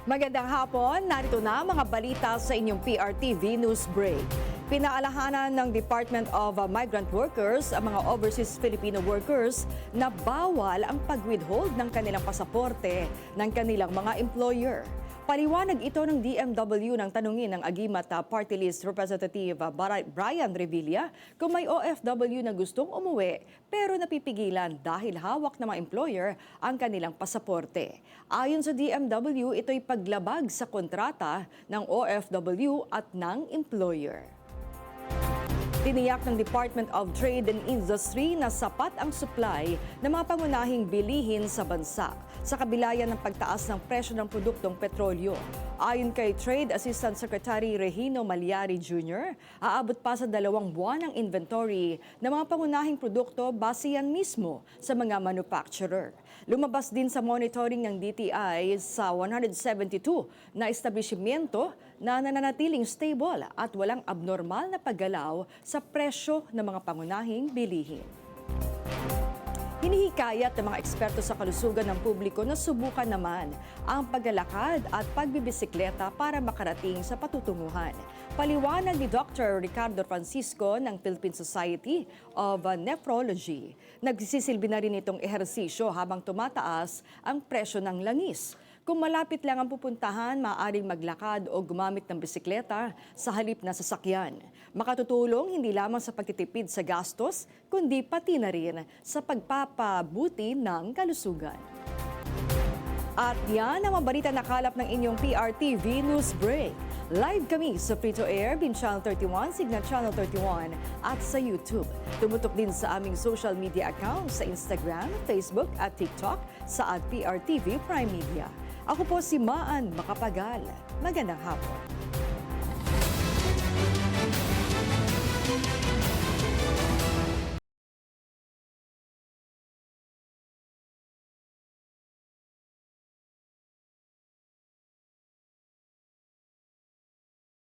Magandang hapon, narito na mga balita sa inyong PRTV News Break. Pinaalahanan ng Department of Migrant Workers ang mga overseas Filipino workers na bawal ang pag-withhold ng kanilang pasaporte ng kanilang mga employer. Paliwanag ito ng DMW nang tanungin ng Agimat Party List Representative Brian Revilla kung may OFW na gustong umuwi pero napipigilan dahil hawak ng mga employer ang kanilang pasaporte. Ayon sa DMW, ito'y paglabag sa kontrata ng OFW at ng employer. Tiniyak ng Department of Trade and Industry na sapat ang supply ng mga pangunahing bilihin sa bansa sa kabila yan ng pagtaas ng presyo ng produktong petrolyo. Ayon kay Trade Assistant Secretary Regino Malyari Jr., aabot pa sa 2 buwan ang inventory ng mga pangunahing produkto base yan mismo sa mga manufacturer. Lumabas din sa monitoring ng DTI sa 172 na establishmento na nananatiling stable at walang abnormal na paggalaw sa presyo ng mga pangunahing bilihin. Hinihikayat ng mga eksperto sa kalusugan ng publiko na subukan naman ang paglalakad at pagbibisikleta para makarating sa patutunguhan. Paliwanag ni Dr. Ricardo Francisco ng Philippine Society of Nephrology. Nagsisilbi na rin itong ehersisyo habang tumataas ang presyo ng langis. Kung malapit lang ang pupuntahan, maaaring maglakad o gumamit ng bisikleta sa halip na sasakyan. Makatutulong hindi lamang sa pagtitipid sa gastos, kundi pati na rin sa pagpapabuti ng kalusugan. At yan ang mga balita na kalap ng inyong PRTV News Break. Live kami sa Free-to-Air, Bin Channel 31, Signal Channel 31 at sa YouTube. Tumutok din sa aming social media accounts sa Instagram, Facebook at TikTok sa @PRTV Prime Media. Ako po si Maan Makapagal. Magandang hapon.